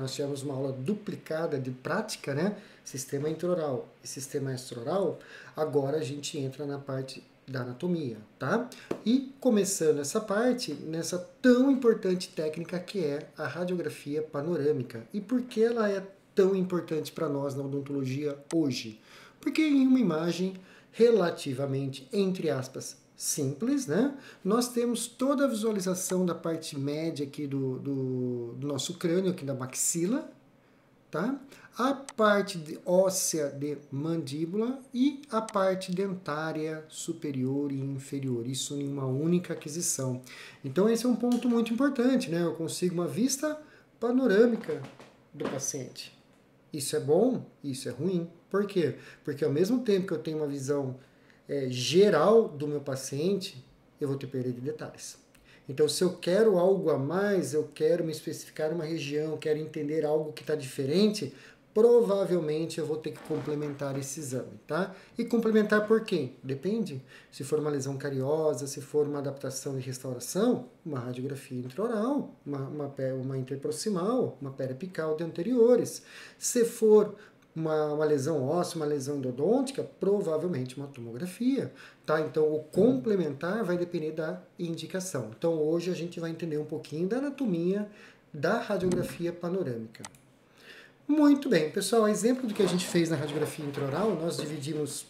Nós tivemos uma aula duplicada de prática, né? Sistema intraoral e sistema extraoral. Agora a gente entra na parte da anatomia, tá? E começando essa parte, nessa tão importante técnica que é a radiografia panorâmica. E por que ela é tão importante para nós na odontologia hoje? Porque em uma imagem relativamente, entre aspas, simples, né? Nós temos toda a visualização da parte média aqui do nosso crânio, aqui da maxila, tá? A parte óssea de mandíbula e a parte dentária superior e inferior, isso em uma única aquisição. Então esse é um ponto muito importante, né? Eu consigo uma vista panorâmica do paciente. Isso é bom, isso é ruim. Por quê? Porque ao mesmo tempo que eu tenho uma visão geral do meu paciente, eu vou ter perda de detalhes. Então, se eu quero algo a mais, eu quero me especificar uma região, quero entender algo que está diferente, provavelmente eu vou ter que complementar esse exame, tá? E complementar por quê? Depende. Se for uma lesão cariosa, se for uma adaptação e restauração, uma radiografia intraoral, uma interproximal, uma periapical de anteriores. Se for uma lesão óssea, uma lesão endodôntica, provavelmente uma tomografia, tá? Então, o complementar vai depender da indicação. Então, hoje a gente vai entender um pouquinho da anatomia da radiografia panorâmica. Muito bem, pessoal, exemplo do que a gente fez na radiografia intraoral, nós dividimos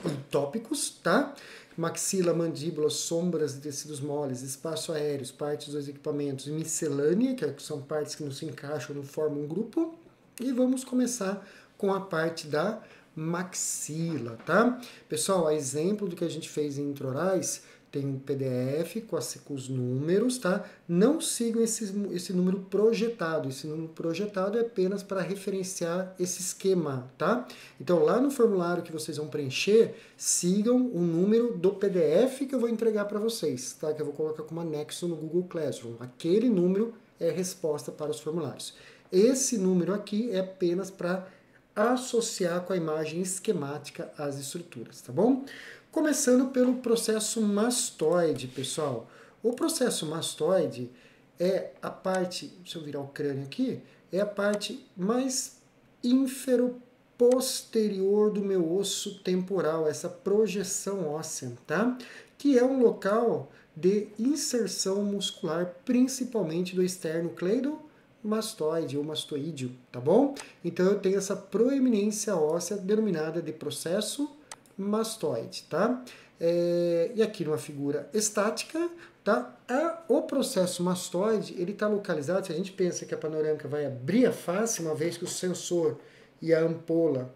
em tópicos, tá? Maxila, mandíbula, sombras de tecidos moles, espaço aéreo, partes dos equipamentos, miscelânea, que são partes que não se encaixam, não formam um grupo. E vamos começar com a parte da maxila, tá? Pessoal, a exemplo do que a gente fez em intraorais, tem um PDF com os números, tá? Não sigam esse número projetado. Esse número projetado é apenas para referenciar esse esquema, tá? Então, lá no formulário que vocês vão preencher, sigam o número do PDF que eu vou entregar para vocês, tá? Que eu vou colocar como anexo no Google Classroom. Aquele número é a resposta para os formulários. Esse número aqui é apenas para associar com a imagem esquemática as estruturas, tá bom? Começando pelo processo mastoide, pessoal. O processo mastoide é a parte, deixa eu virar o crânio aqui, é a parte mais posterior do meu osso temporal, essa projeção óssea, tá? Que é um local de inserção muscular, principalmente do esternocleidomastoide ou mastoídeo, tá bom? Então eu tenho essa proeminência óssea denominada de processo mastoide, tá? E aqui numa figura estática, tá? O processo mastoide, ele está localizado, se a gente pensa que a panorâmica vai abrir a face, uma vez que o sensor e a ampola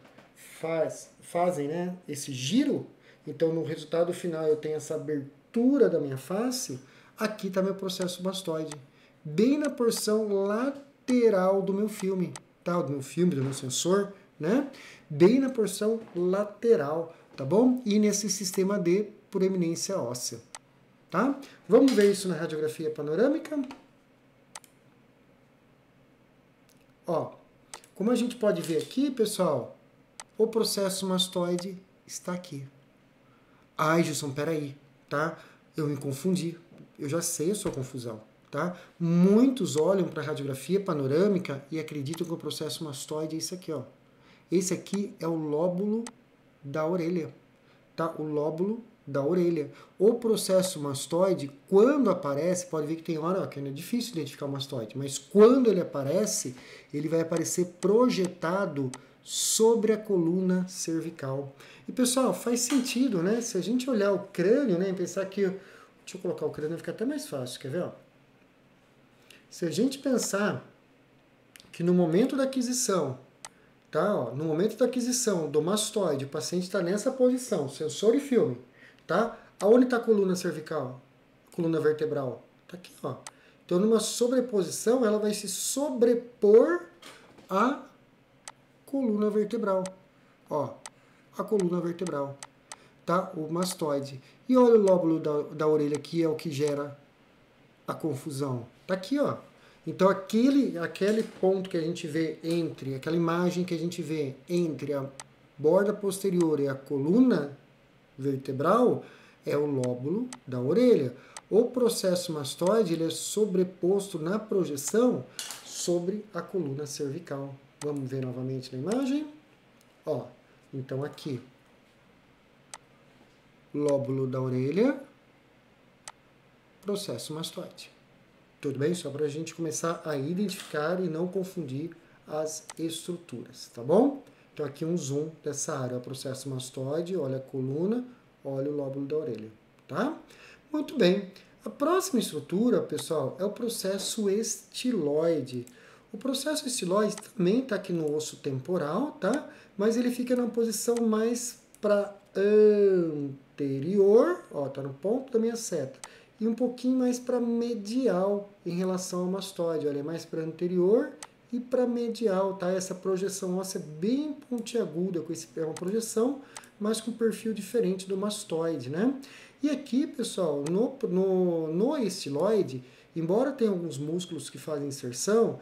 fazem, né, esse giro, então no resultado final eu tenho essa abertura da minha face, aqui está meu processo mastoide, bem na porção lateral do meu filme, tá? Do meu sensor, né? Bem na porção lateral, tá bom? E nesse sistema de proeminência óssea, tá? Vamos ver isso na radiografia panorâmica? Ó, como a gente pode ver aqui, pessoal, o processo mastoide está aqui. Ai, Gilson, peraí, tá? Eu me confundi. Eu já sei a sua confusão, tá? Muitos olham para a radiografia panorâmica e acreditam que o processo mastoide é isso aqui, ó. Esse aqui é o lóbulo da orelha, tá? O lóbulo da orelha. O processo mastoide, quando aparece, pode ver que tem hora que é difícil identificar o mastoide, mas quando ele aparece, ele vai aparecer projetado sobre a coluna cervical. E pessoal, faz sentido, né? Se a gente olhar o crânio, né, e pensar que... Deixa eu colocar o crânio, vai ficar até mais fácil, quer ver? Ó? Se a gente pensar que no momento da aquisição, tá? Ó, no momento da aquisição do mastoide, o paciente está nessa posição, sensor e filme, tá? Aonde está a coluna cervical? Coluna vertebral? Tá aqui, ó. Então, numa sobreposição, ela vai se sobrepor à coluna vertebral. Ó, a coluna vertebral, tá? O mastoide. E olha o lóbulo da orelha aqui, é o que gera a confusão. Tá aqui, ó. Então, aquele ponto que a gente vê aquela imagem que a gente vê entre a borda posterior e a coluna vertebral é o lóbulo da orelha. O processo mastoide ele é sobreposto na projeção sobre a coluna cervical. Vamos ver novamente na imagem? Ó, então aqui, lóbulo da orelha, processo mastoide. Tudo bem? Só para a gente começar a identificar e não confundir as estruturas, tá bom? Então aqui um zoom dessa área, o processo mastoide, olha a coluna, olha o lóbulo da orelha, tá? Muito bem. A próxima estrutura, pessoal, é o processo estiloide. O processo estiloide também está aqui no osso temporal, tá? Mas ele fica na posição mais para anterior, ó, tá no ponto da minha seta, e um pouquinho mais para medial em relação ao mastoide, olha, é mais para anterior e para medial, tá? Essa projeção óssea é bem pontiaguda, é uma projeção, mas com perfil diferente do mastoide, né? E aqui, pessoal, no estiloide, embora tenha alguns músculos que fazem inserção,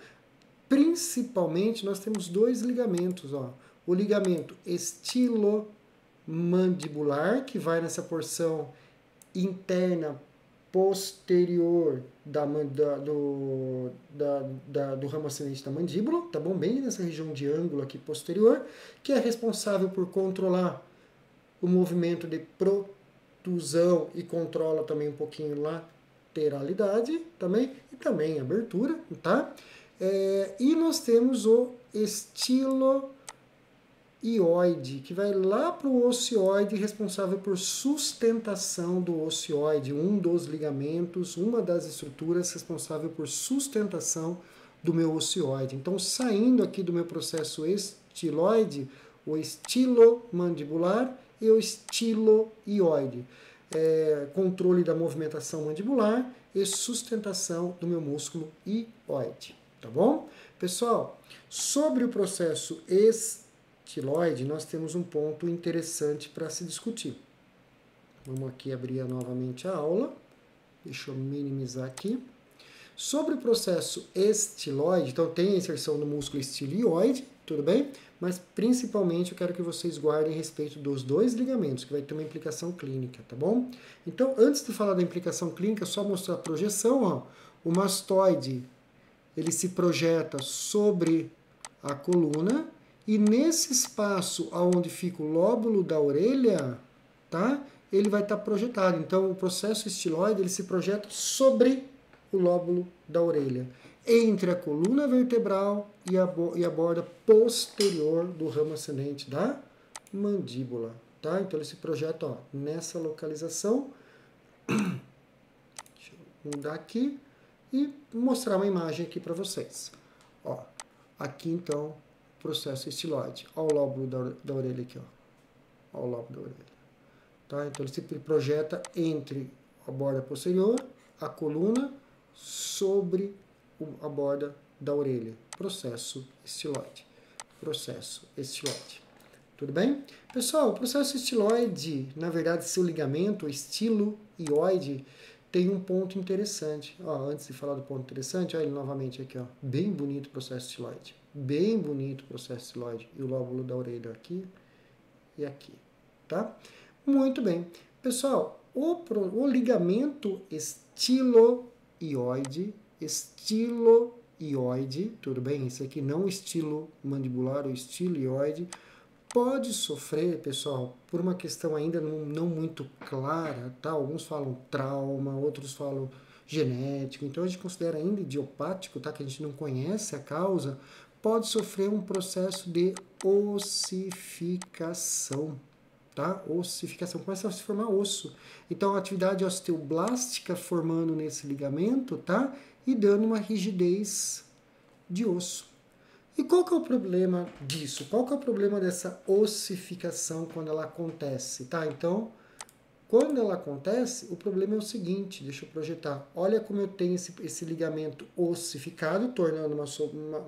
principalmente nós temos dois ligamentos, ó. O ligamento estilomandibular, que vai nessa porção interna posterior do ramo ascendente da mandíbula, tá bom? Bem nessa região de ângulo aqui posterior, que é responsável por controlar o movimento de protusão e controla também um pouquinho lateralidade também, e também abertura, tá? E nós temos o estiloioide, que vai lá para o ocioide, responsável por sustentação do ocioide, um dos ligamentos, uma das estruturas responsável por sustentação do meu ocioide. Então, saindo aqui do meu processo estiloide, o estilomandibular e o estiloioide. Controle da movimentação mandibular e sustentação do meu músculo ióide. Tá bom? Pessoal, sobre o processo estiloide, nós temos um ponto interessante para se discutir. Vamos aqui abrir novamente a aula. Deixa eu minimizar aqui. Sobre o processo estiloide, então tem a inserção do músculo estilioide, tudo bem? Mas principalmente eu quero que vocês guardem a respeito dos dois ligamentos, que vai ter uma implicação clínica, tá bom? Então, antes de falar da implicação clínica, só mostrar a projeção, ó. O mastoide, ele se projeta sobre a coluna, e nesse espaço onde fica o lóbulo da orelha, tá? Ele vai estar projetado. Então, o processo estiloide, ele se projeta sobre o lóbulo da orelha, entre a coluna vertebral e a borda posterior do ramo ascendente da mandíbula, tá? Então, ele se projeta, ó, nessa localização. Deixa eu mudar aqui e mostrar uma imagem aqui para vocês. Ó, aqui, então, processo estiloide. Olha o lóbulo da orelha aqui, ó. Olha o lóbulo da orelha. Tá? Então, ele se projeta entre a borda posterior, a coluna, sobre a borda da orelha. Processo estiloide. Processo estiloide. Tudo bem? Pessoal, o processo estiloide, na verdade, seu ligamento, estiloioide, tem um ponto interessante. Ó, antes de falar do ponto interessante, olha ele novamente aqui, ó. Bem bonito o processo estiloide. Bem bonito o processo estiloide. E o lóbulo da orelha aqui e aqui, tá? Muito bem. Pessoal, o ligamento estiloioide, tudo bem? Esse aqui não estilo mandibular, o estiloioide, pode sofrer, pessoal, por uma questão ainda não muito clara, tá? Alguns falam trauma, outros falam genético, então a gente considera ainda idiopático, tá? Que a gente não conhece a causa, pode sofrer um processo de ossificação, tá? Ossificação, começa a se formar osso. Então a atividade osteoblástica formando nesse ligamento, tá? E dando uma rigidez de osso. E qual que é o problema disso? Qual que é o problema dessa ossificação quando ela acontece, tá? Então, quando ela acontece, o problema é o seguinte, deixa eu projetar. Olha como eu tenho esse ligamento ossificado, tornando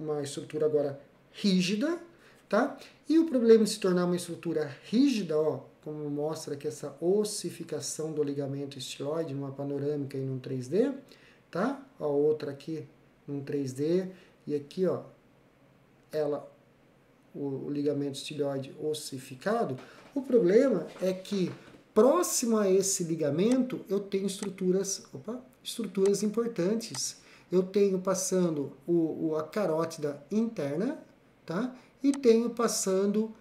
uma estrutura agora rígida, tá? E o problema de se tornar uma estrutura rígida, ó, como mostra aqui essa ossificação do ligamento estiloide numa panorâmica e num 3D, tá? A outra aqui num 3D e aqui, ó, o ligamento estiloide ossificado. O problema é que próximo a esse ligamento eu tenho estruturas importantes. eu tenho passando a carótida interna, tá? E tenho passando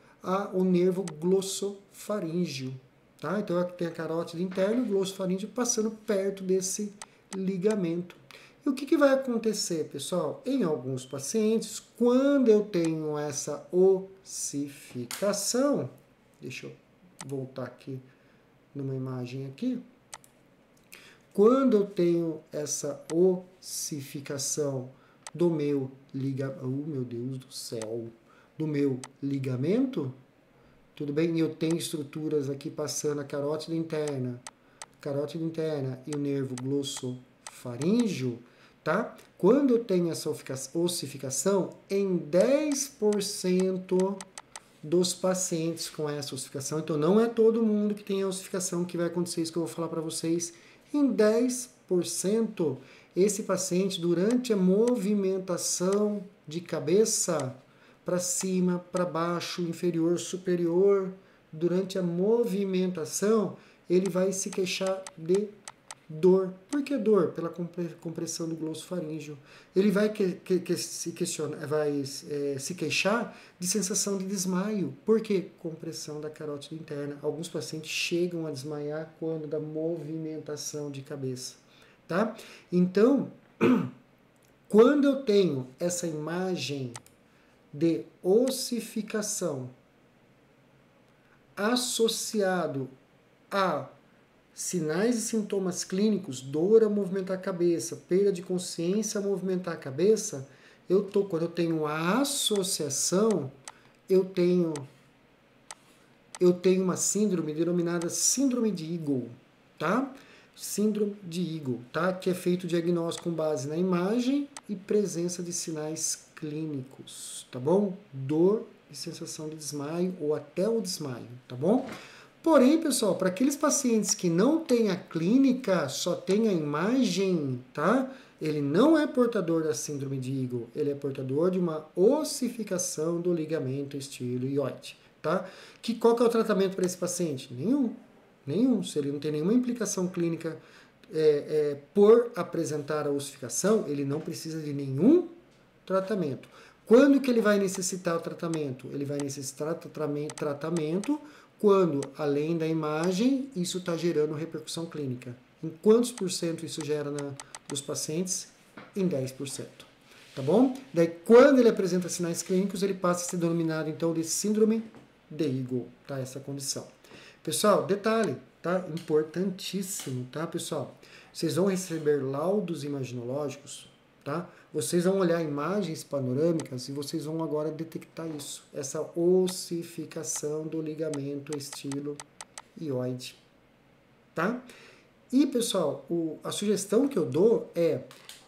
o nervo glossofaríngeo, tá? Então aqui tem a carótida interna e o glossofaríngeo passando perto desse ligamento. E o que vai acontecer, pessoal? Em alguns pacientes, quando eu tenho essa ossificação, deixa eu voltar aqui numa imagem aqui. Quando eu tenho essa ossificação do meu ligamento, oh meu Deus do céu, do meu ligamento, tudo bem? E eu tenho estruturas aqui passando a carótida interna e o nervo glossofaríngeo, tá? Quando eu tenho essa ossificação, em 10% dos pacientes com essa ossificação, então não é todo mundo que tem a ossificação que vai acontecer isso que eu vou falar para vocês, em 10%, esse paciente, durante a movimentação de cabeça para cima, para baixo, inferior, superior, durante a movimentação, ele vai se queixar de dor. Por que dor? Pela compressão do glossofaríngeo. Ele vai se queixar de sensação de desmaio. Por quê? Compressão da carótida interna. Alguns pacientes chegam a desmaiar quando da movimentação de cabeça. Tá? Então, quando eu tenho essa imagem de ossificação associado a sinais e sintomas clínicos, dor a movimentar a cabeça, perda de consciência a movimentar a cabeça, quando eu tenho a associação, eu tenho uma síndrome denominada síndrome de Eagle, tá? Síndrome de Eagle, tá? Que é feito o diagnóstico com base na imagem e presença de sinais clínicos, tá bom? Dor e sensação de desmaio ou até o desmaio, tá bom? Porém, pessoal, para aqueles pacientes que não têm a clínica, só tem a imagem, tá? Ele não é portador da síndrome de Eagle, ele é portador de uma ossificação do ligamento estiloioide, tá? Qual que é o tratamento para esse paciente? Nenhum. Se ele não tem nenhuma implicação clínica por apresentar a ossificação, ele não precisa de nenhum tratamento. Quando que ele vai necessitar o tratamento? Ele vai necessitar tratamento quando, além da imagem, isso está gerando repercussão clínica. Em quantos por cento isso gera dos pacientes? Em 10%. Tá bom? Daí, quando ele apresenta sinais clínicos, ele passa a ser denominado, então, de síndrome de Eagle, tá? Essa condição. Pessoal, detalhe, tá? Importantíssimo, tá, pessoal? Vocês vão receber laudos imaginológicos, tá? Vocês vão olhar imagens panorâmicas e vocês vão agora detectar isso, essa ossificação do ligamento estiloioide, tá? E, pessoal, a sugestão que eu dou é,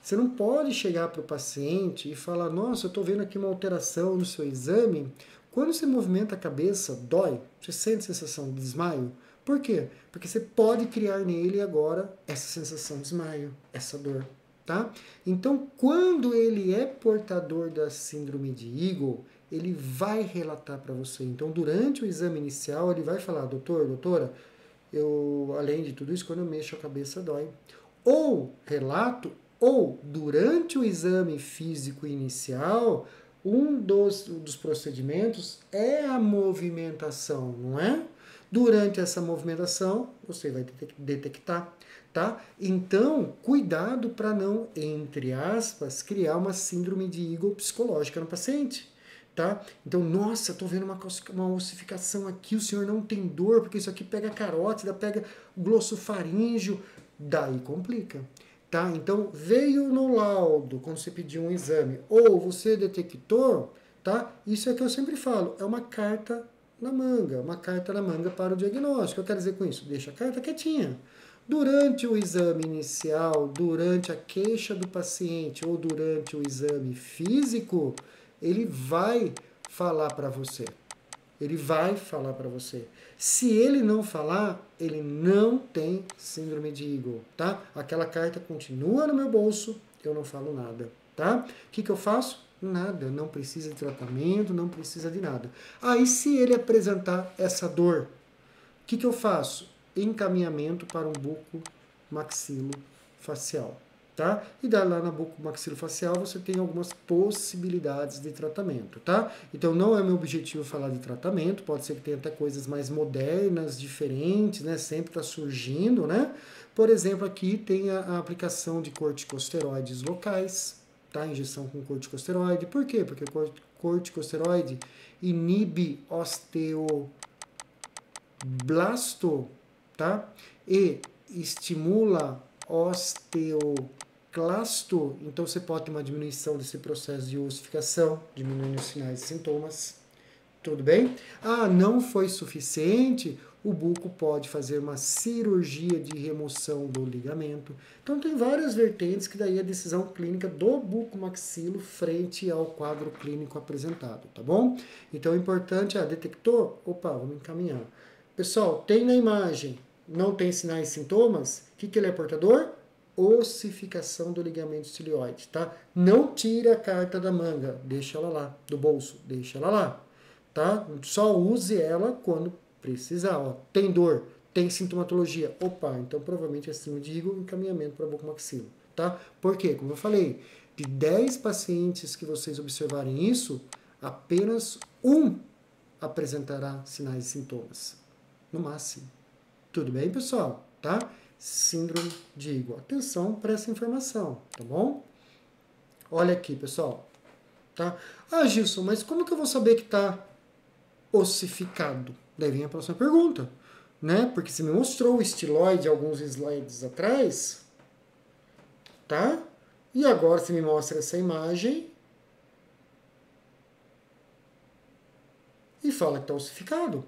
você não pode chegar para o paciente e falar, nossa, eu estou vendo aqui uma alteração no seu exame. Quando você movimenta a cabeça, dói? Você sente sensação de desmaio? Por quê? Porque você pode criar nele agora essa sensação de desmaio, essa dor. Tá? Então, quando ele é portador da síndrome de Eagle, ele vai relatar para você. Então, durante o exame inicial, ele vai falar, doutora, além de tudo isso, quando eu mexo a cabeça dói. Ou durante o exame físico inicial, um dos procedimentos é a movimentação, não é? Durante essa movimentação, você vai detectar. Tá? Então, cuidado para não, entre aspas, criar uma síndrome de Eagle psicológica no paciente. Tá? Então, nossa, estou vendo uma ossificação aqui, o senhor não tem dor, porque isso aqui pega a carótida, pega o glossofaríngeo, daí complica. Tá? Então, veio no laudo, quando você pediu um exame, ou você detectou, tá? Isso é que eu sempre falo, é uma carta na manga para o diagnóstico. Eu quero dizer com isso, deixa a carta quietinha. Durante o exame inicial, durante a queixa do paciente ou durante o exame físico, ele vai falar para você. Se ele não falar, ele não tem síndrome de Eagle, tá? Aquela carta continua no meu bolso, eu não falo nada, tá? O que eu faço? Nada, não precisa de tratamento, não precisa de nada. Aí, se ele apresentar essa dor, o que eu faço? Encaminhamento para um buco maxilofacial, tá? E lá na bucomaxilofacial você tem algumas possibilidades de tratamento, tá? Então não é meu objetivo falar de tratamento, pode ser que tenha até coisas mais modernas, diferentes, né? Sempre está surgindo, né? Por exemplo, aqui tem a aplicação de corticosteroides locais, tá? Injeção com corticosteroide. Por quê? Porque o corticosteroide inibe osteoblasto, tá? E estimula osteoclasto, então você pode ter uma diminuição desse processo de ossificação, diminuindo os sinais e sintomas. Tudo bem? Ah, não foi suficiente? O buco pode fazer uma cirurgia de remoção do ligamento. Então tem várias vertentes que daí é a decisão clínica do bucomaxilo frente ao quadro clínico apresentado, tá bom? Então é importante, detectou? Opa, vamos encaminhar. Pessoal, tem na imagem, não tem sinais e sintomas, o que ele é portador? Ossificação do ligamento estiloide, tá? Não tira a carta da manga, deixa ela lá, do bolso, deixa ela lá, tá? Só use ela quando precisar, ó. Tem dor, tem sintomatologia, opa, então provavelmente é síndrome de Higel, encaminhamento para bucomaxilo, tá? Por quê? Como eu falei, de 10 pacientes que vocês observarem isso, apenas um apresentará sinais e sintomas, no máximo. Tudo bem, pessoal? Tá? Síndrome de Higel. Atenção para essa informação, tá bom? Olha aqui, pessoal. Tá? Ah, Gilson, mas como que eu vou saber que está ossificado? Daí vem a próxima pergunta, né? Porque você me mostrou o estiloide alguns slides atrás, tá? E agora você me mostra essa imagem e fala que está ossificado.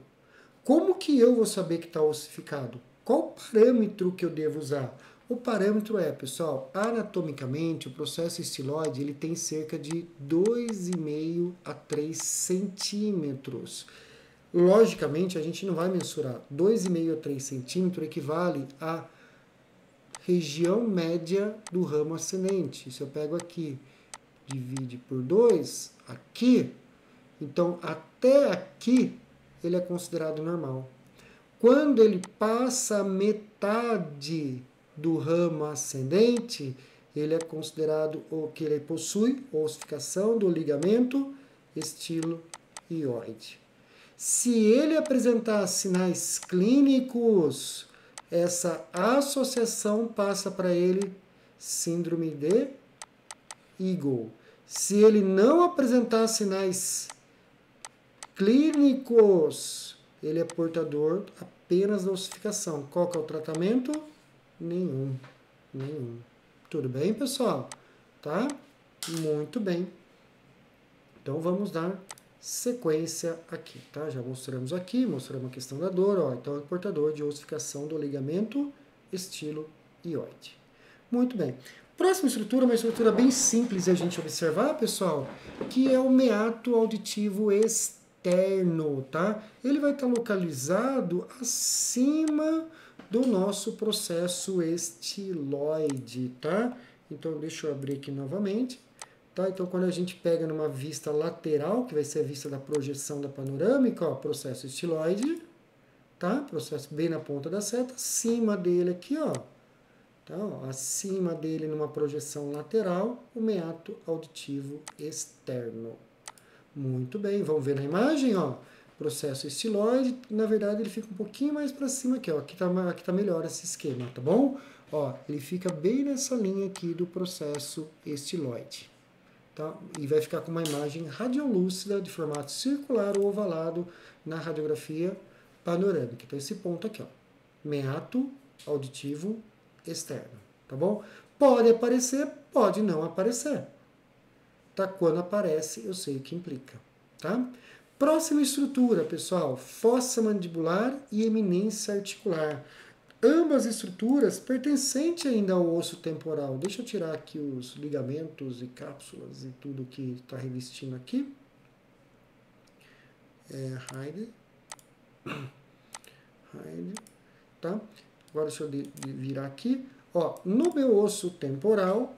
Como que eu vou saber que está ossificado? Qual o parâmetro que eu devo usar? O parâmetro é, pessoal, anatomicamente, o processo estiloide ele tem cerca de 2,5 a 3 centímetros. Logicamente, a gente não vai mensurar. 2,5 a 3 centímetros equivale à região média do ramo ascendente. Se eu pego aqui, divide por 2, aqui, então até aqui ele é considerado normal. Quando ele passa a metade do ramo ascendente, ele é considerado o que ele possui ossificação do ligamento estiloide. Se ele apresentar sinais clínicos, essa associação passa para ele síndrome de Higel. Se ele não apresentar sinais clínicos, ele é portador apenas da ossificação. Qual que é o tratamento? Nenhum. Tudo bem, pessoal? Tá? Muito bem. Então vamos dar sequência aqui, tá? Já mostramos aqui, mostramos a questão da dor, ó. Então é portador de ossificação do ligamento estiloide. Muito bem. Próxima estrutura, uma estrutura bem simples de a gente observar, pessoal, que é o meato auditivo externo, tá? Ele vai estar localizado acima do nosso processo estiloide, tá? Então, deixa eu abrir aqui novamente, tá? Então, quando a gente pega numa vista lateral, que vai ser a vista da projeção da panorâmica, ó, processo estiloide, tá? Processo bem na ponta da seta, acima dele aqui, ó. Então, acima dele, numa projeção lateral, o meato auditivo externo. Muito bem, vamos ver na imagem, ó. Processo estiloide, na verdade ele fica um pouquinho mais para cima aqui, ó. Aqui tá melhor esse esquema, tá bom? Ó, ele fica bem nessa linha aqui do processo estiloide, tá? E vai ficar com uma imagem radiolúcida de formato circular ou ovalado na radiografia panorâmica. Então esse ponto aqui, ó. Meato auditivo externo, tá bom? Pode aparecer, pode não aparecer. Tá? Quando aparece, eu sei o que implica, tá? Próxima estrutura, pessoal, fossa mandibular e eminência articular. Ambas estruturas pertencentes ainda ao osso temporal. Deixa eu tirar aqui os ligamentos e cápsulas e tudo que está revestindo aqui. Hide, tá? Agora deixa eu virar aqui. Ó, no meu osso temporal,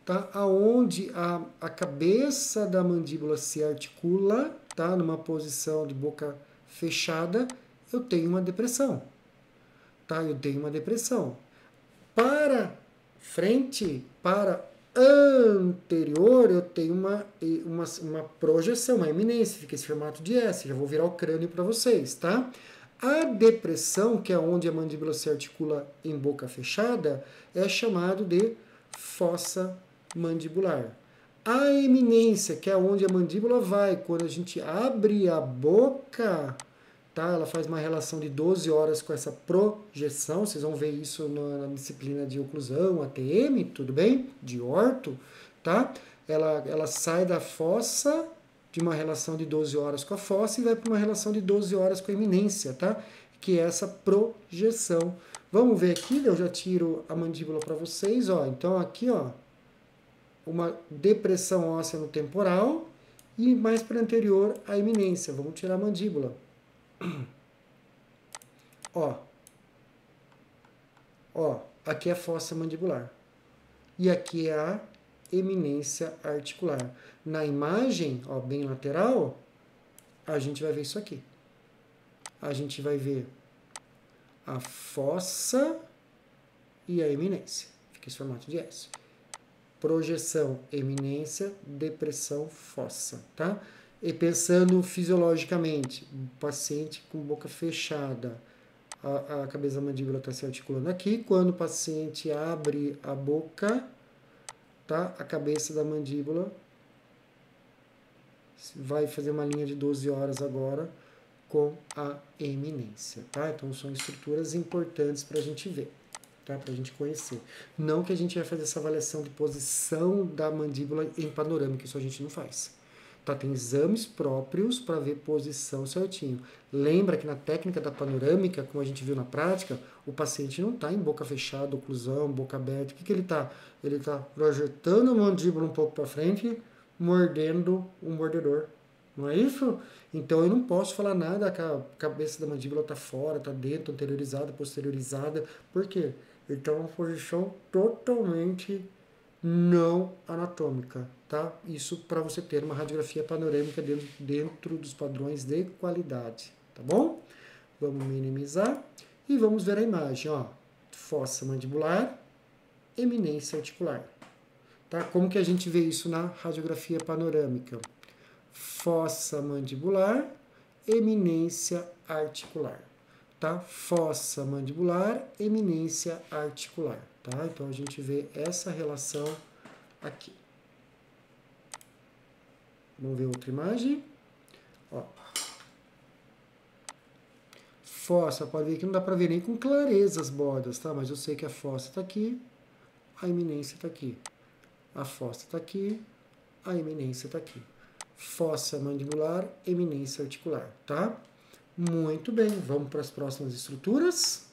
tá? Aonde a cabeça da mandíbula se articula, tá? Numa posição de boca fechada, eu tenho uma depressão, tá? Eu tenho uma depressão. Para frente para anterior, eu tenho uma projeção, uma eminência, fica esse formato de S, já vou virar o crânio para vocês, tá? A depressão, que é onde a mandíbula se articula em boca fechada, é chamado de fossa mandibular. A eminência, que é onde a mandíbula vai, quando a gente abre a boca, tá? Ela faz uma relação de 12 horas com essa projeção, vocês vão ver isso na disciplina de oclusão, ATM, tudo bem? De orto, tá? Ela sai da fossa, de uma relação de 12 horas com a fossa, e vai para uma relação de 12 horas com a eminência, tá? Que é essa projeção. Vamos ver aqui, eu já tiro a mandíbula para vocês, ó. Então aqui, ó, uma depressão óssea no temporal e mais para anterior a eminência. Vamos tirar a mandíbula. Ó, aqui é a fossa mandibular. E aqui é a eminência articular. Na imagem, ó, bem lateral, a gente vai ver isso aqui. A gente vai ver a fossa e a eminência. Fica esse formato de S. Projeção, eminência, depressão, fossa, tá? E pensando fisiologicamente, paciente com boca fechada, a cabeça da mandíbula está se articulando aqui. Quando o paciente abre a boca, tá? A cabeça da mandíbula vai fazer uma linha de 12 horas agora com a eminência, tá? Então são estruturas importantes para a gente ver, tá? Para a gente conhecer. Não que a gente vai fazer essa avaliação de posição da mandíbula em panorâmica, isso a gente não faz. Tá? Tem exames próprios para ver posição certinho. Lembra que na técnica da panorâmica, como a gente viu na prática, o paciente não está em boca fechada, oclusão, boca aberta. O que ele está? Ele está projetando a mandíbula um pouco para frente, mordendo um mordedor. Não é isso? Então eu não posso falar nada que a cabeça da mandíbula está fora, está dentro, anteriorizada, posteriorizada. Por quê? Então é uma posição totalmente não anatômica, tá? Isso para você ter uma radiografia panorâmica dentro dos padrões de qualidade, tá bom? Vamos minimizar e vamos ver a imagem, ó. Fossa mandibular, eminência articular, tá? Como que a gente vê isso na radiografia panorâmica? Fossa mandibular, eminência articular, tá? Fossa mandibular, eminência articular, tá? Então a gente vê essa relação aqui. Vamos ver outra imagem. Ó. Fossa, pode ver que não dá para ver nem com clareza as bordas, tá? Mas eu sei que a fossa está aqui, a eminência está aqui. A fossa está aqui, a eminência está aqui. Fossa mandibular, eminência articular, tá? Muito bem, vamos para as próximas estruturas.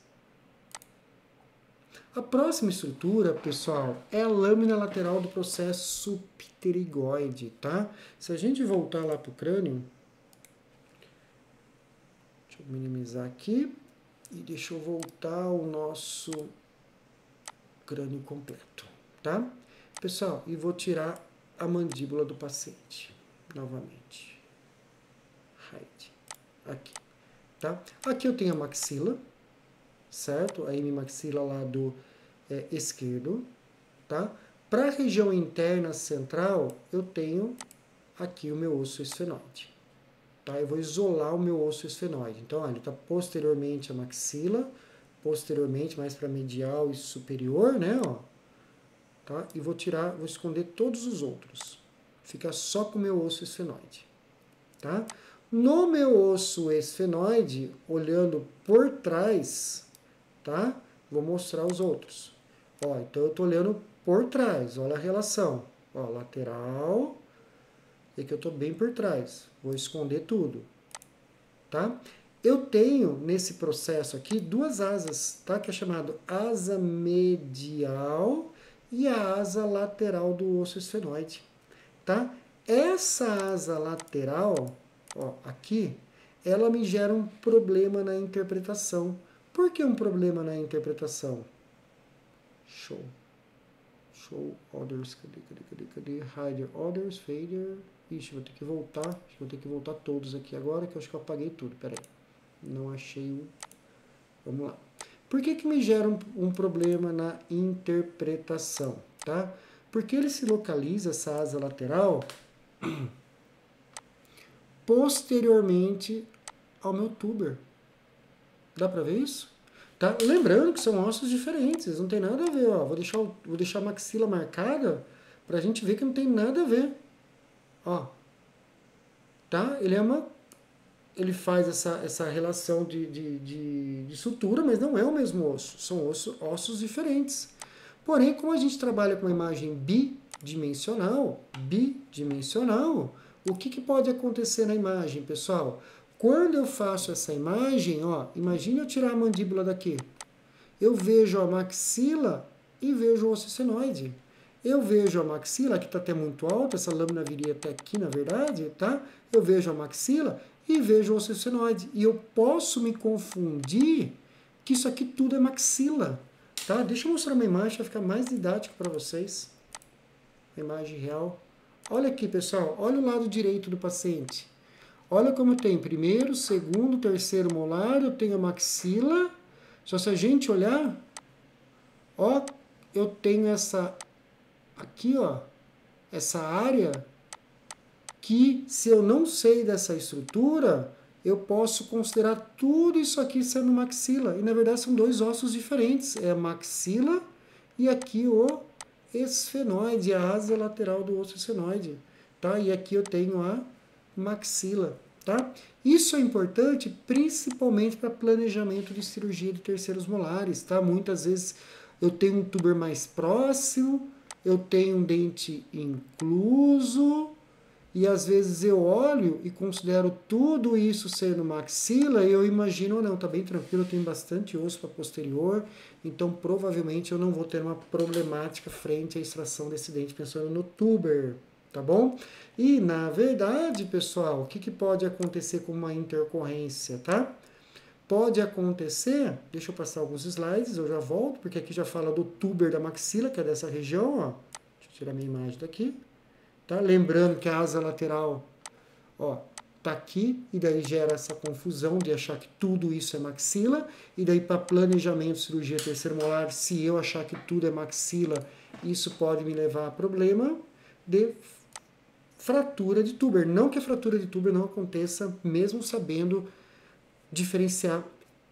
A próxima estrutura, pessoal, é a lâmina lateral do processo pterigoide, tá? Se a gente voltar lá para o crânio, deixa eu minimizar aqui e deixa eu voltar ao nosso crânio completo, tá? Pessoal, e vou tirar a mandíbula do paciente, novamente. Hide. Aqui, tá? Aqui eu tenho a maxila, certo? A hemimaxila lá do esquerdo, tá? Para a região interna central, eu tenho aqui o meu osso esfenoide, tá? Eu vou isolar o meu osso esfenoide. Então, olha, ele está posteriormente à maxila, posteriormente mais para medial e superior, né? Ó, tá? E vou tirar, vou esconder todos os outros. Fica só com o meu osso esfenoide, tá? No meu osso esfenoide, olhando por trás, tá? Vou mostrar os outros. Ó, então eu estou olhando por trás, olha a relação. Ó, lateral, e aqui eu estou bem por trás. Vou esconder tudo, tá? Eu tenho, nesse processo aqui, duas asas, tá? Que é chamado asa medial e a asa lateral do osso esfenoide, tá? Essa asa lateral, ó, aqui, ela me gera um problema na interpretação. Por que um problema na interpretação? Show others, cadê? Hide others, failure. Ixi, vou ter que voltar. Acho que vou ter que voltar todos aqui agora, que eu acho que eu apaguei tudo. Pera aí. Não achei o... Vamos lá. Por que que me gera um problema na interpretação, tá? Porque ele se localiza, essa asa lateral, posteriormente ao meu tuber. Dá para ver isso? Tá? Lembrando que são ossos diferentes, não tem nada a ver. Ó. Vou deixar a maxila marcada para a gente ver que não tem nada a ver. Ó. Tá? Ele faz essa relação de sutura, mas não é o mesmo osso. São ossos diferentes. Porém, como a gente trabalha com uma imagem bidimensional, o que pode acontecer na imagem, pessoal? Quando eu faço essa imagem, ó, imagine eu tirar a mandíbula daqui. Eu vejo a maxila e vejo o osso senoide. Eu vejo a maxila, que está até muito alta, essa lâmina viria até aqui, na verdade, tá? Eu vejo a maxila e vejo o osso senoide. E eu posso me confundir que isso aqui tudo é maxila, tá? Deixa eu mostrar uma imagem para ficar mais didático para vocês. Uma imagem real. Olha aqui, pessoal. Olha o lado direito do paciente. Olha como eu tenho primeiro, segundo, terceiro molar, eu tenho a maxila. Só se a gente olhar, ó, eu tenho essa aqui, ó, essa área que, se eu não sei dessa estrutura, eu posso considerar tudo isso aqui sendo maxila. E na verdade são dois ossos diferentes. É a maxila e aqui o esfenoide, a asa lateral do osso esfenoide. Tá? E aqui eu tenho a maxila. Tá? Isso é importante principalmente para planejamento de cirurgia de terceiros molares. Tá? Muitas vezes eu tenho um tuber mais próximo, eu tenho um dente incluso, e às vezes eu olho e considero tudo isso sendo maxila e eu imagino, não, tá bem tranquilo, eu tenho bastante osso para posterior, então provavelmente eu não vou ter uma problemática frente à extração desse dente, pensando no tuber, tá bom? E na verdade, pessoal, o que pode acontecer com uma intercorrência, tá? Pode acontecer, deixa eu passar alguns slides, eu já volto, porque aqui já fala do tuber da maxila, que é dessa região, ó. Deixa eu tirar minha imagem daqui. Tá? Lembrando que a asa lateral, ó, tá aqui, e daí gera essa confusão de achar que tudo isso é maxila, e daí para planejamento, cirurgia terceiro molar, se eu achar que tudo é maxila, isso pode me levar a problema de fratura de tuber. Não que a fratura de tuber não aconteça, mesmo sabendo diferenciar,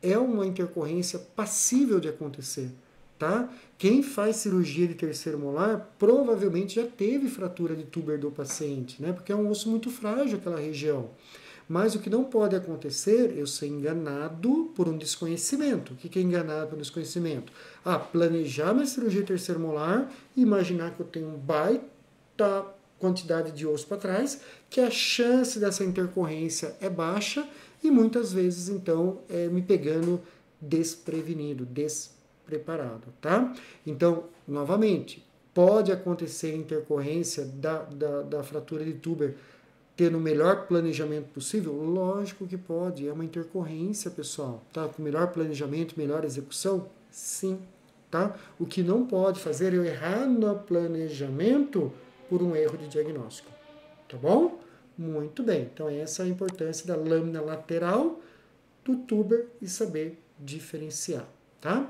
é uma intercorrência passível de acontecer. Tá? Quem faz cirurgia de terceiro molar provavelmente já teve fratura de tuber do paciente, né? Porque é um osso muito frágil aquela região. Mas o que não pode acontecer, eu ser enganado por um desconhecimento. O que é enganado por um desconhecimento? Planejar minha cirurgia de terceiro molar e imaginar que eu tenho um baita quantidade de osso para trás, que a chance dessa intercorrência é baixa e muitas vezes, então, me pegando desprevenido, despreparado, tá? Então, novamente, pode acontecer intercorrência da fratura de tuber tendo o melhor planejamento possível? Lógico que pode, é uma intercorrência, pessoal, tá? Com melhor planejamento, melhor execução? Sim, tá? O que não pode fazer é eu errar no planejamento por um erro de diagnóstico, tá bom? Muito bem, então essa é a importância da lâmina lateral do tuber e saber diferenciar, tá?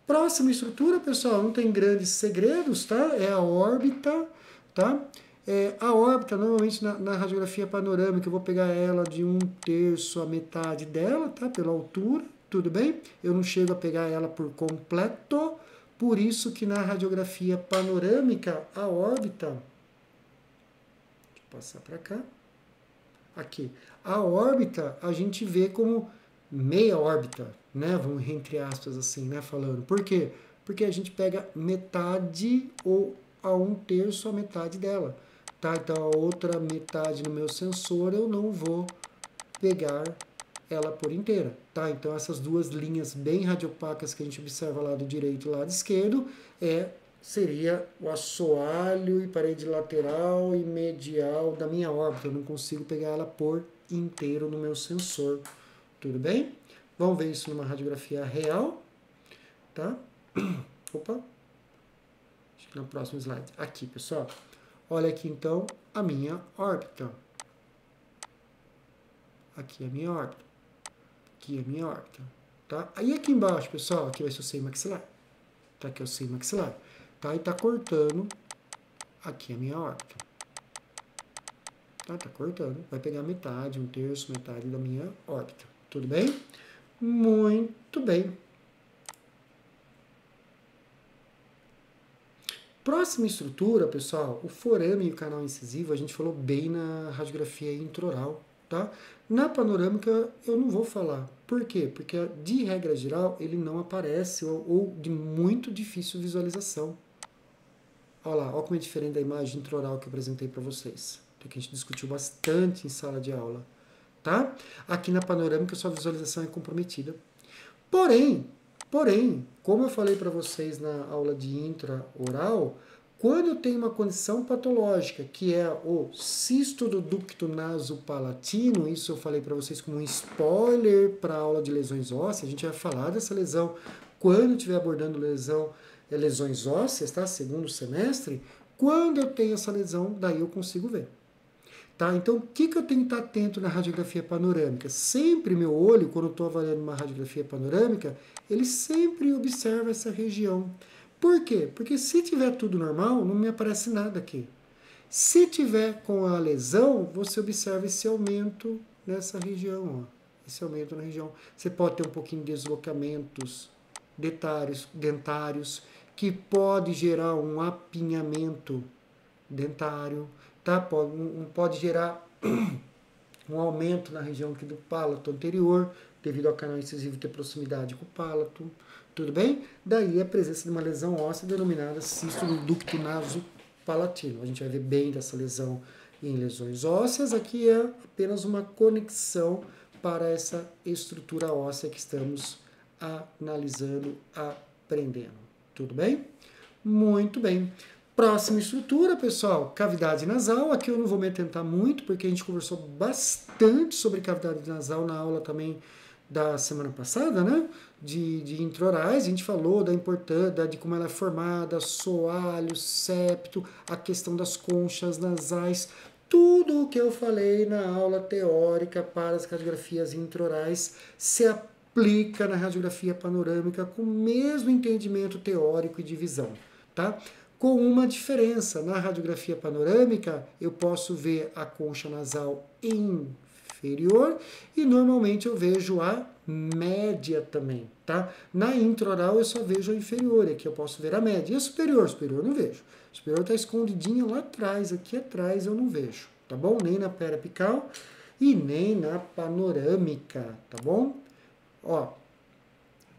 Próxima estrutura, pessoal, não tem grandes segredos, tá? É a órbita, tá? A órbita, normalmente na radiografia panorâmica, eu vou pegar ela de 1/3 a metade dela, tá? Pela altura, tudo bem? Eu não chego a pegar ela por completo, por isso que na radiografia panorâmica, a órbita, deixa eu passar para cá, aqui, a órbita a gente vê como meia órbita, né? Vamos entre aspas assim, né? Falando. Por quê? Porque a gente pega metade ou a 1/3 a metade dela, tá? Então a outra metade no meu sensor eu não vou pegar ela por inteira, tá? Então essas duas linhas bem radiopacas que a gente observa lá do direito e lado esquerdo seria o assoalho e parede lateral e medial da minha órbita. Eu não consigo pegar ela por inteiro no meu sensor. Tudo bem? Vamos ver isso numa radiografia real, tá? Opa! Acho que no próximo slide. Aqui, pessoal. Olha aqui, então, a minha órbita. Aqui é a minha órbita. Aqui é a minha órbita. tá? Aí aqui embaixo, pessoal, aqui vai ser o seio maxilar. Tá? Aqui é o seio maxilar. Tá? E tá cortando aqui a minha órbita. Tá cortando. Vai pegar metade, um terço, metade da minha órbita. Tudo bem? Muito bem. Próxima estrutura, pessoal, o forame e o canal incisivo, a gente falou bem na radiografia intraoral, tá? Na panorâmica eu não vou falar. Por quê? Porque de regra geral ele não aparece ou de muito difícil visualização. Olha lá, olha como é diferente da imagem intraoral que eu apresentei para vocês, que a gente discutiu bastante em sala de aula, tá? Aqui na panorâmica sua visualização é comprometida. Porém, como eu falei para vocês na aula de intraoral, quando eu tenho uma condição patológica, que é o cisto do ducto nasopalatino, isso eu falei para vocês como um spoiler para a aula de lesões ósseas, a gente vai falar dessa lesão quando estiver abordando lesões ósseas, tá? Segundo semestre, quando eu tenho essa lesão, daí eu consigo ver. Tá? Então, o que eu tenho que estar atento na radiografia panorâmica? Sempre meu olho, quando eu estou avaliando uma radiografia panorâmica, ele sempre observa essa região. Por quê? Porque se tiver tudo normal, não me aparece nada aqui. Se tiver com a lesão, você observa esse aumento nessa região. Ó. Esse aumento na região. Você pode ter um pouquinho de deslocamentos dentários, que pode gerar um apinhamento dentário. Tá? Pode gerar um aumento na região aqui do palato anterior, devido ao canal incisivo ter proximidade com o palato. Tudo bem? Daí a presença de uma lesão óssea denominada cisto do ducto nasopalatino. A gente vai ver bem dessa lesão em lesões ósseas. Aqui é apenas uma conexão para essa estrutura óssea que estamos analisando, aprendendo. Tudo bem? Muito bem. Próxima estrutura, pessoal, cavidade nasal. Aqui eu não vou me atentar muito, porque a gente conversou bastante sobre cavidade nasal na aula também da semana passada, né? De intraorais. A gente falou da importância, de como ela é formada, soalho, septo, a questão das conchas nasais. Tudo o que eu falei na aula teórica para as radiografias intraorais se aplica na radiografia panorâmica com o mesmo entendimento teórico e de visão, tá? Com uma diferença, na radiografia panorâmica eu posso ver a concha nasal inferior e normalmente eu vejo a média também, tá? Na intraoral eu só vejo a inferior, aqui eu posso ver a média. E a superior? Superior eu não vejo. A superior está escondidinha lá atrás, aqui atrás eu não vejo, tá bom? Nem na periapical e nem na panorâmica, tá bom? Ó,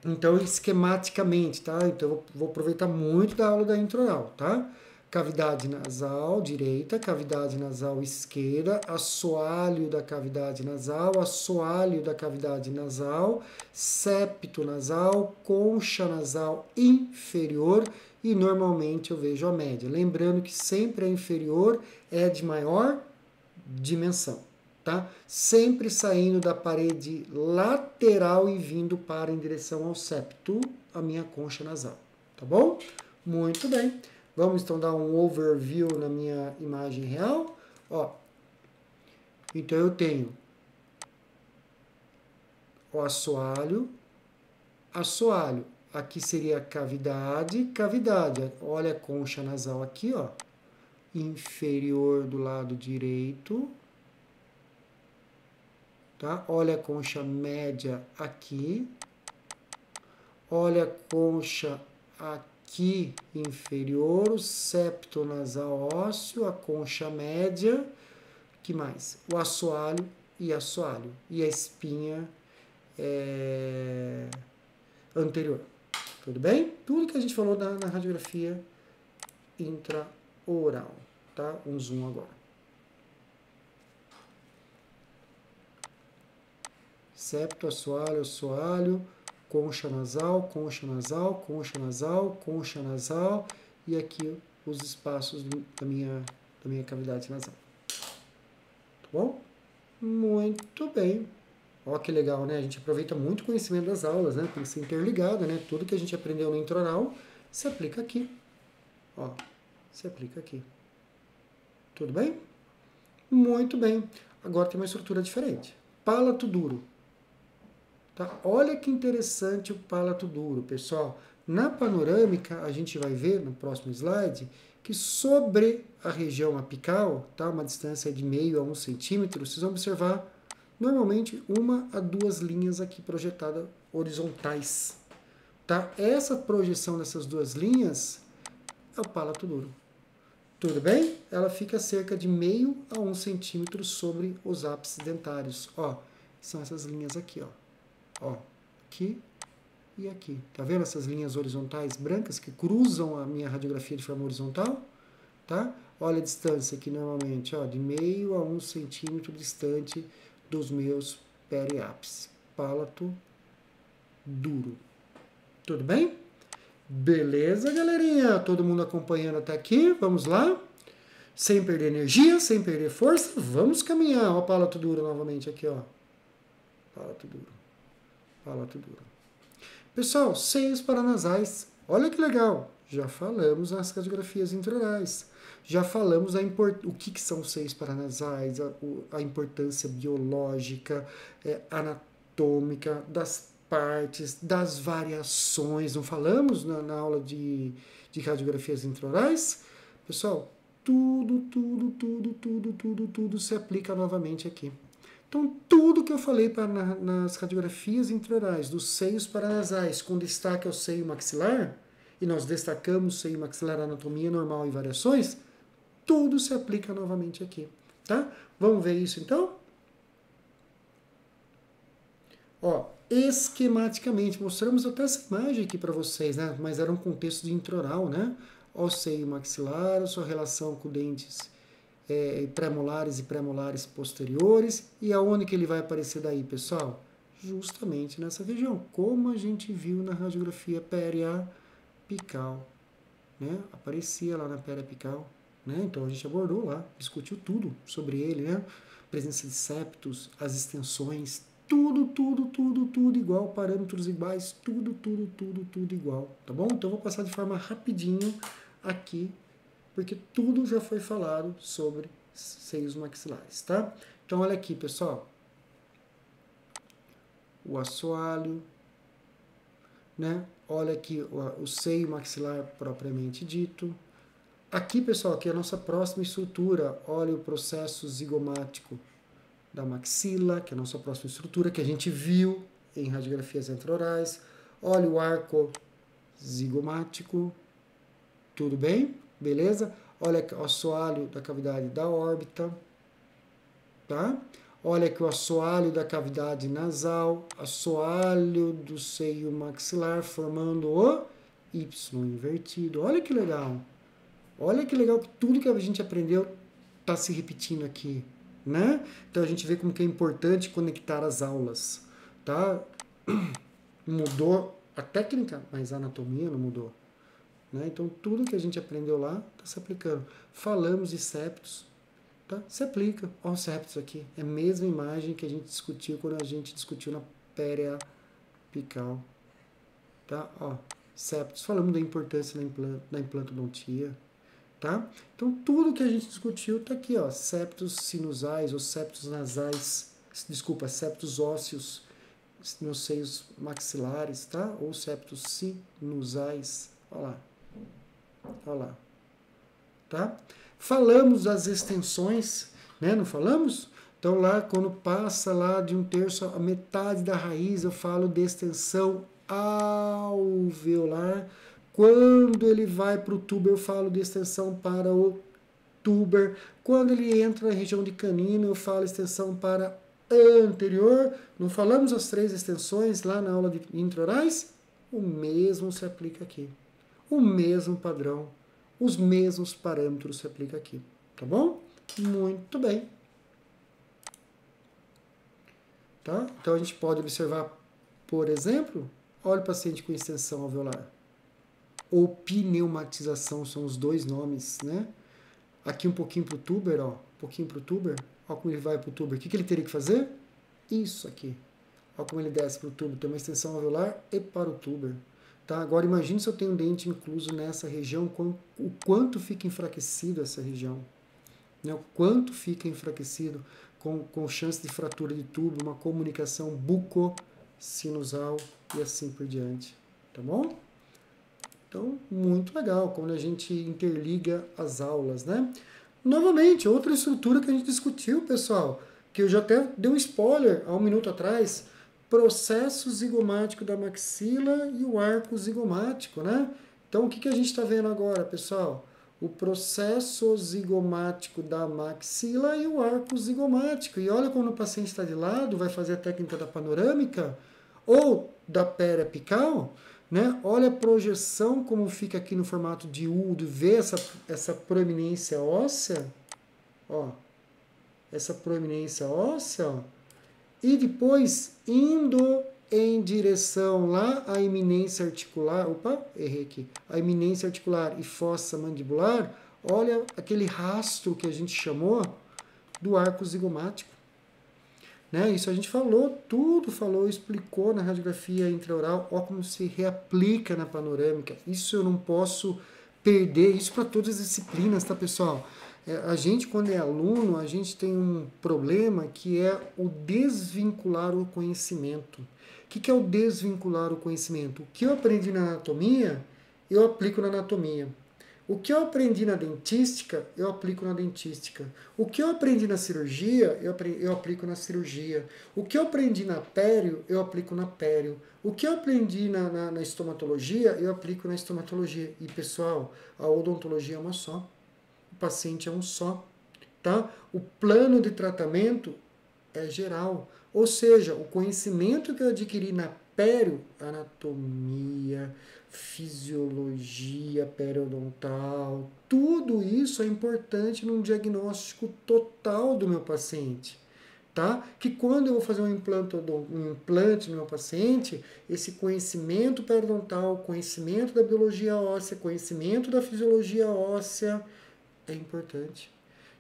então, esquematicamente, tá? Então, eu vou aproveitar muito da aula da intraoral, tá? Cavidade nasal direita, cavidade nasal esquerda, assoalho da cavidade nasal, assoalho da cavidade nasal, septo nasal, concha nasal inferior e normalmente eu vejo a média. Lembrando que sempre a inferior é de maior dimensão. Tá? Sempre saindo da parede lateral e vindo para em direção ao septo, a minha concha nasal, tá bom? Muito bem. Vamos então dar um overview na minha imagem real. Ó, então eu tenho o assoalho, aqui seria a cavidade, olha a concha nasal aqui, ó, inferior do lado direito. Tá? Olha a concha média aqui. Olha a concha aqui inferior, o septo nasal ósseo, a concha média. Que mais? O assoalho e assoalho. E a espinha anterior. Tudo bem? Tudo que a gente falou na radiografia intraoral. Tá? Um zoom agora. Septo, assoalho, concha nasal, concha nasal, concha nasal, concha nasal e aqui os espaços da minha cavidade nasal. Tá bom? Muito bem. Ó que legal, né? A gente aproveita muito o conhecimento das aulas, né? Tem que ser interligado, né? Tudo que a gente aprendeu no intraoral se aplica aqui. Ó, se aplica aqui. Tudo bem? Muito bem. Agora tem uma estrutura diferente. Palato duro. Tá? Olha que interessante o palato duro, pessoal. Na panorâmica, a gente vai ver no próximo slide que sobre a região apical, tá? Uma distância de meio a 1 centímetro, vocês vão observar normalmente 1 a 2 linhas aqui projetadas horizontais. Tá? Essa projeção dessas 2 linhas é o palato duro. Tudo bem? Ela fica cerca de meio a 1 centímetro sobre os ápices dentários. Ó, são essas linhas aqui, ó. Ó, aqui e aqui. Tá vendo essas linhas horizontais brancas que cruzam a minha radiografia de forma horizontal? Tá? Olha a distância aqui normalmente, ó, de meio a 1 centímetro distante dos meus periápices. Palato duro. Tudo bem? Beleza, galerinha? Todo mundo acompanhando até aqui? Vamos lá? Sem perder energia, sem perder força, vamos caminhar. Ó, palato duro novamente aqui, ó. Palato duro. Palato duro. Pessoal, seios paranasais. Olha que legal. Já falamos nas radiografias intraorais. Já falamos o que são seios paranasais, a importância biológica, anatômica, das partes, das variações. Não falamos na aula de radiografias intraorais? Pessoal, tudo se aplica novamente aqui. Então, tudo que eu falei nas radiografias intraorais dos seios paranasais, com destaque ao seio maxilar, e nós destacamos seio maxilar, anatomia normal e variações, tudo se aplica novamente aqui. Tá? Vamos ver isso então? Ó, esquematicamente, mostramos até essa imagem aqui para vocês, né? Mas era um contexto de intraoral, né? Ó, o seio maxilar, a sua relação com dentes pré-molares e pré-molares posteriores. E aonde que ele vai aparecer daí, pessoal? Justamente nessa região, como a gente viu na radiografia periapical, né? Aparecia lá na periapical, né? Então a gente abordou lá, discutiu tudo sobre ele, né? Presença de septos, as extensões, tudo igual, parâmetros iguais, tudo igual, tá bom? Então eu vou passar de forma rapidinho aqui, porque tudo já foi falado sobre seios maxilares, tá? Então olha aqui, pessoal. O assoalho, né? Olha aqui o seio maxilar propriamente dito. Aqui, pessoal, aqui é a nossa próxima estrutura. Olha o processo zigomático da maxila, que é a nossa próxima estrutura, que a gente viu em radiografias intraorais. Olha o arco zigomático. Tudo bem? Beleza? Olha o assoalho da cavidade da órbita. Tá? Olha aqui o assoalho da cavidade nasal, assoalho do seio maxilar, formando o Y invertido. Olha que legal. Olha que legal que tudo que a gente aprendeu está se repetindo aqui, né? Então a gente vê como que é importante conectar as aulas, tá? Mudou a técnica, mas a anatomia não mudou, né? Então tudo que a gente aprendeu lá está se aplicando. Falamos de septos, tá? Se aplica. Olha os septos aqui. É a mesma imagem que a gente discutiu quando a gente discutiu na periapical, tá? Ó, septos. Falamos da importância da implantodontia. Tá? Então, tudo que a gente discutiu está aqui, ó, septos sinusais ou septos nasais, desculpa, septos ósseos nos seios maxilares, tá? Ou septos sinusais, olha lá, tá? Falamos das extensões, né? Não falamos? Então, lá, quando passa lá de 1/3 a metade da raiz, eu falo de extensão alveolar. Quando ele vai para o tuber, eu falo de extensão para o tuber. Quando ele entra na região de canino, eu falo extensão para anterior. Não falamos as 3 extensões lá na aula de intraorais? O mesmo se aplica aqui. O mesmo padrão, os mesmos parâmetros se aplicam aqui. Tá bom? Muito bem. Tá? Então a gente pode observar, por exemplo, olha o paciente com extensão alveolar. Ou pneumatização, são os 2 nomes, né? Aqui um pouquinho para o tuber, ó, um pouquinho para o tuber, ó como ele vai para o tuber. O que ele teria que fazer? Isso aqui. Ó como ele desce para o tuber, tem uma extensão alveolar e para o tuber. Tá? Agora imagine se eu tenho um dente incluso nessa região, o quanto fica enfraquecido essa região. Né? O quanto fica enfraquecido, com chance de fratura de tubo, uma comunicação buco sinusal e assim por diante, tá bom? Então, muito legal quando a gente interliga as aulas, né? Novamente, outra estrutura que a gente discutiu, pessoal, que eu já até dei um spoiler há um minuto atrás, processo zigomático da maxila e o arco zigomático, né? Então, o que a gente está vendo agora, pessoal? O processo zigomático da maxila e o arco zigomático. E olha quando o paciente está de lado, vai fazer a técnica da panorâmica ou da periapical, né? Olha a projeção como fica aqui no formato de U, de ver essa proeminência óssea, ó, essa proeminência óssea, ó, e depois indo em direção lá à eminência articular, opa, errei aqui, a eminência articular e fossa mandibular, olha aquele rastro que a gente chamou do arco zigomático. Né? Isso a gente falou, tudo falou, explicou na radiografia intraoral, ó como se reaplica na panorâmica. Isso eu não posso perder, isso para todas as disciplinas, tá, pessoal? A gente, quando é aluno, a gente tem um problema que é o desvincular o conhecimento. O que é o desvincular o conhecimento? O que eu aprendi na anatomia, eu aplico na anatomia. O que eu aprendi na dentística, eu aplico na dentística. O que eu aprendi na cirurgia, eu aplico na cirurgia. O que eu aprendi na pério, eu aplico na pério. O que eu aprendi na estomatologia, eu aplico na estomatologia. E, pessoal, a odontologia é uma só. O paciente é um só. Tá? O plano de tratamento é geral. Ou seja, o conhecimento que eu adquiri na pério, anatomia, fisiologia periodontal, tudo isso é importante num diagnóstico total do meu paciente. Tá? Que quando eu vou fazer um implante no meu paciente, esse conhecimento periodontal, conhecimento da biologia óssea, conhecimento da fisiologia óssea é importante.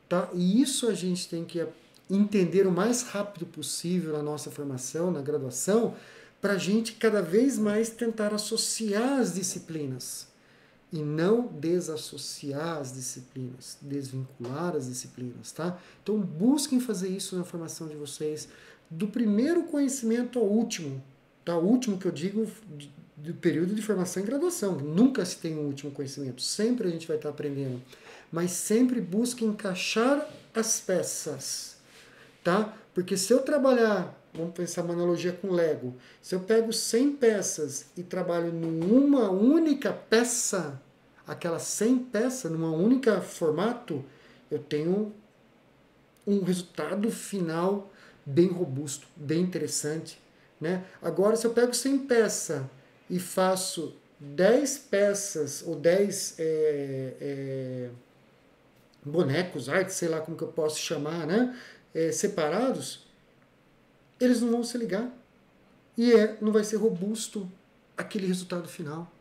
Tá? E isso a gente tem que entender o mais rápido possível na nossa formação, na graduação, para a gente cada vez mais tentar associar as disciplinas e não desassociar as disciplinas, desvincular as disciplinas, tá? Então busquem fazer isso na formação de vocês, do primeiro conhecimento ao último, tá? O último que eu digo do período de formação e graduação. Nunca se tem um último conhecimento, sempre a gente vai estar aprendendo, mas sempre busque encaixar as peças, tá? Porque se eu trabalhar, vamos pensar uma analogia com Lego, se eu pego 100 peças e trabalho numa única peça, aquelas 100 peças, numa única formato, eu tenho um resultado final bem robusto, bem interessante, né? Agora, se eu pego 100 peças e faço 10 peças ou 10 bonecos, artes, sei lá como que eu posso chamar, né? Separados, eles não vão se ligar. E não vai ser robusto aquele resultado final.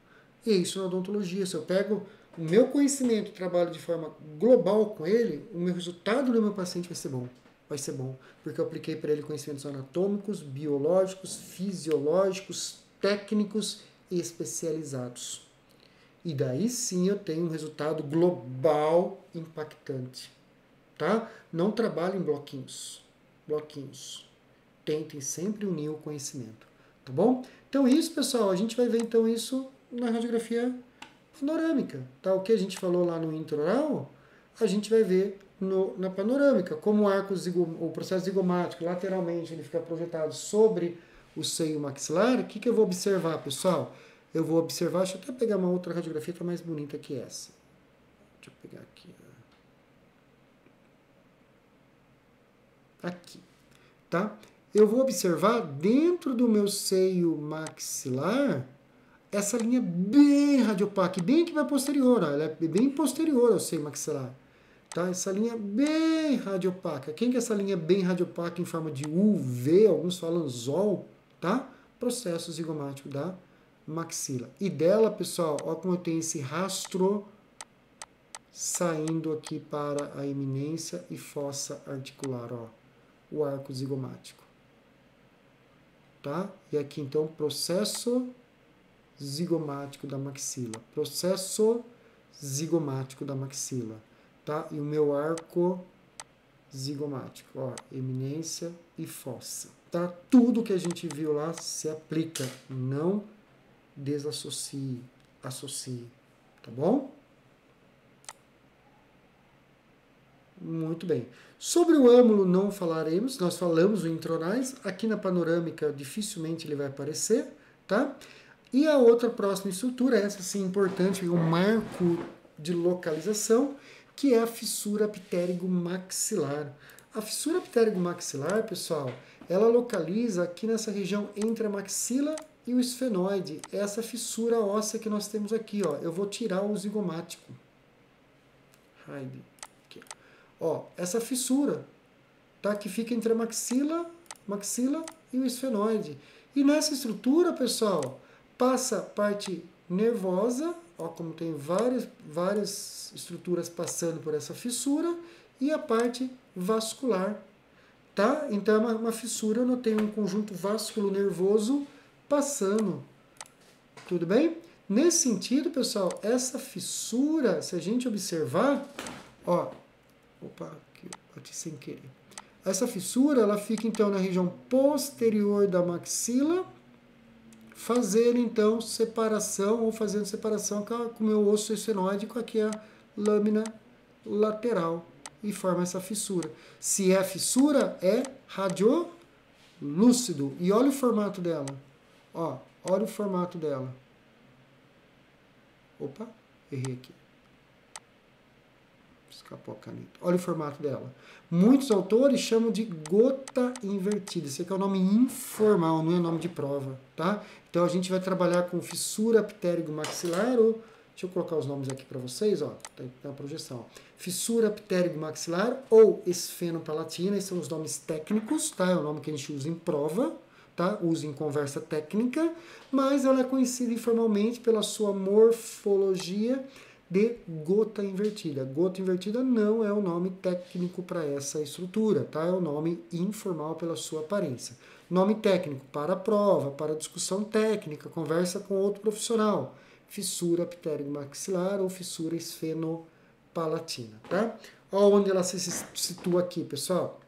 E é isso na odontologia. Se eu pego o meu conhecimento e trabalho de forma global com ele, o meu resultado do meu paciente vai ser bom. Vai ser bom. Porque eu apliquei para ele conhecimentos anatômicos, biológicos, fisiológicos, técnicos e especializados. E daí sim eu tenho um resultado global impactante. Tá? Não trabalhem em bloquinhos. Bloquinhos. Tentem sempre unir o conhecimento. Tá bom? Então isso, pessoal, a gente vai ver então isso na radiografia panorâmica. Tá? O que a gente falou lá no intraoral, a gente vai ver na panorâmica. Como o processo zigomático, lateralmente, ele fica projetado sobre o seio maxilar, o que eu vou observar, pessoal? Eu vou observar, deixa eu até pegar uma outra radiografia que é mais bonita que essa. Deixa eu pegar aqui. Aqui, tá? Eu vou observar dentro do meu seio maxilar essa linha bem radiopaca, bem aqui para posterior, ó, ela é bem posterior ao seio maxilar, tá? Essa linha bem radiopaca. Quem que é essa linha bem radiopaca em forma de UV, alguns falam ZOL, tá? Processo zigomático da maxila. E dela, pessoal, ó como eu tenho esse rastro saindo aqui para a eminência e fossa articular, ó, o arco zigomático. Tá? E aqui então processo zigomático da maxila. Processo zigomático da maxila. Tá? E o meu arco zigomático. Ó, eminência e fossa. tá? Tudo que a gente viu lá se aplica, não desassocie, associe, tá bom? Muito bem. Sobre o âmulo não falaremos, nós falamos o intronais, aqui na panorâmica dificilmente ele vai aparecer, tá? E a outra próxima estrutura, essa sim importante, um marco de localização, que é a fissura ptérigo-maxilar. A fissura ptérigo-maxilar, pessoal, ela localiza aqui nessa região entre a maxila e o esfenoide. Essa fissura óssea que nós temos aqui, ó. Eu vou tirar o zigomático. Aqui, ó, essa fissura, tá? Que fica entre a maxila e o esfenoide. E nessa estrutura, pessoal, passa a parte nervosa, ó, como tem várias estruturas passando por essa fissura, e a parte vascular, tá? Então é uma fissura, eu tenho um conjunto vasculo-nervoso passando, tudo bem? Nesse sentido, pessoal, essa fissura, se a gente observar, ó, opa, aqui, bati sem querer. Essa fissura, ela fica então na região posterior da maxila, fazendo então separação, ou fazendo separação com o meu osso esfenoide, com aqui a lâmina lateral, e forma essa fissura. Se é fissura, é radiolúcido. E olha o formato dela. Ó, olha o formato dela. Opa, errei aqui. Escapou a caneta. Olha o formato dela. Muitos autores chamam de gota invertida. Esse aqui é o nome informal, não é nome de prova, tá? Então a gente vai trabalhar com fissura ptérigo-maxilar, ou deixa eu colocar os nomes aqui para vocês, ó, tá na projeção. Ó. Fissura ptérigo-maxilar ou esfenopalatina, esses são os nomes técnicos, tá? É o nome que a gente usa em prova, tá? Usa em conversa técnica, mas ela é conhecida informalmente pela sua morfologia de gota invertida. Gota invertida não é o nome técnico para essa estrutura, tá? É o nome informal pela sua aparência. Nome técnico para a prova, para discussão técnica, conversa com outro profissional. Fissura ptérigo-maxilar ou fissura esfenopalatina, tá? Olha onde ela se situa aqui, pessoal.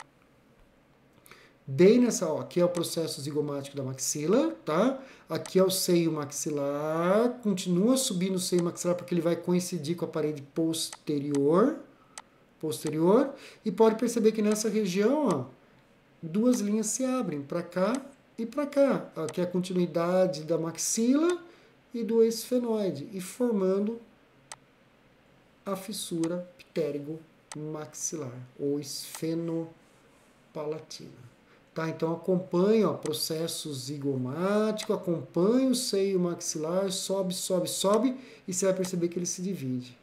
Bem nessa, ó, aqui é o processo zigomático da maxila, tá? Aqui é o seio maxilar, continua subindo o seio maxilar porque ele vai coincidir com a parede posterior, e pode perceber que nessa região, ó, duas linhas se abrem, para cá e para cá. Aqui é a continuidade da maxila e do esfenoide, e formando a fissura ptérigo-maxilar, ou esfenopalatina. Tá, então acompanha o processo zigomático, acompanha o seio maxilar, sobe, sobe, sobe, e você vai perceber que ele se divide.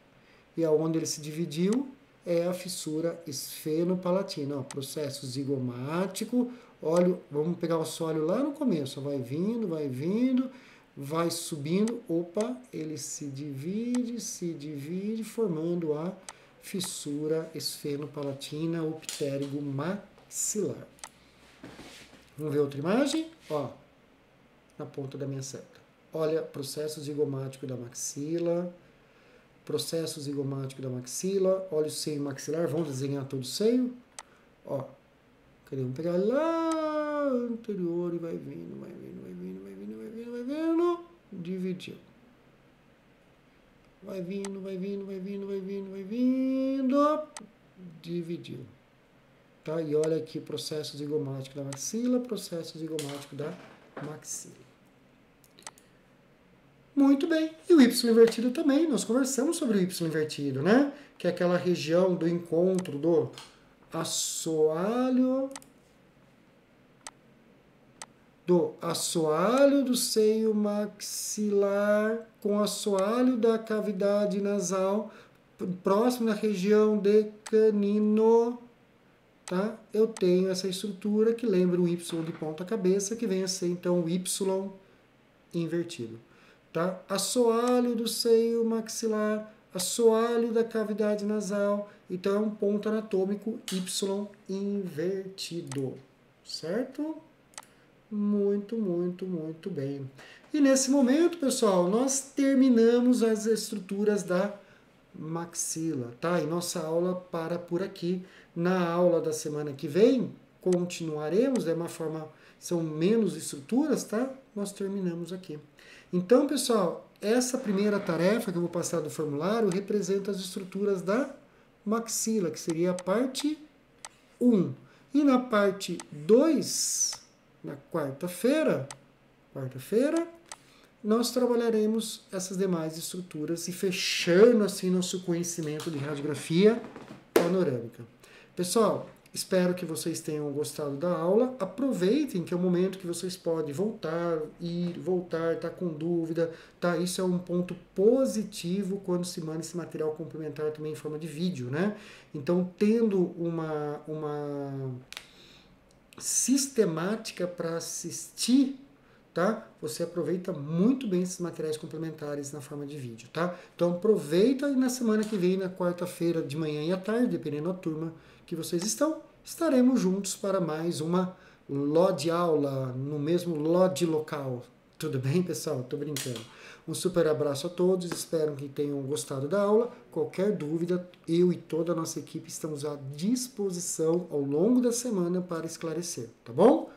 E aonde ele se dividiu é a fissura esfenopalatina. Ó, processo zigomático, óleo, vamos pegar o sólio lá no começo, vai vindo, vai subindo, opa, ele se divide, formando a fissura esfenopalatina ou ptérigo-maxilar. Vamos ver outra imagem? Ó, na ponta da minha seta. Olha, processo zigomático da maxila. Processo zigomático da maxila. Olha o seio maxilar. Vamos desenhar todo o seio. Ó, cadê? Vamos pegar lá anterior e vai vindo. Dividiu. Vai vindo. Dividiu. Tá? E olha aqui, processo zigomático da maxila, processo zigomático da maxila. Muito bem. E o Y invertido também, nós conversamos sobre o Y invertido, né? Que é aquela região do encontro do assoalho do seio maxilar com o assoalho da cavidade nasal, próximo da região de canino. Tá? Eu tenho essa estrutura que lembra o Y de ponta cabeça, que vem a ser então o Y invertido. Tá? Assoalho do seio maxilar, assoalho da cavidade nasal, então é um ponto anatômico Y invertido, certo? Muito bem. E nesse momento, pessoal, nós terminamos as estruturas da maxila, tá? E nossa aula para por aqui. Na aula da semana que vem, continuaremos de uma forma são menos estruturas, tá? Nós terminamos aqui. Então, pessoal, essa primeira tarefa que eu vou passar do formulário representa as estruturas da maxila, que seria a parte 1. E na parte 2, na quarta-feira, nós trabalharemos essas demais estruturas e fechando assim nosso conhecimento de radiografia panorâmica. Pessoal, espero que vocês tenham gostado da aula. Aproveitem que é o momento que vocês podem voltar, tá com dúvida, tá? Isso é um ponto positivo quando se manda esse material complementar também em forma de vídeo, né? Então, tendo uma sistemática para assistir, tá? Você aproveita muito bem esses materiais complementares na forma de vídeo, tá? Então aproveita e na semana que vem, na quarta-feira de manhã e à tarde, dependendo da turma que vocês estão, estaremos juntos para mais uma LOD aula, no mesmo LOD local. Tudo bem, pessoal? Tô brincando. Um super abraço a todos, espero que tenham gostado da aula. Qualquer dúvida, eu e toda a nossa equipe estamos à disposição ao longo da semana para esclarecer, tá bom?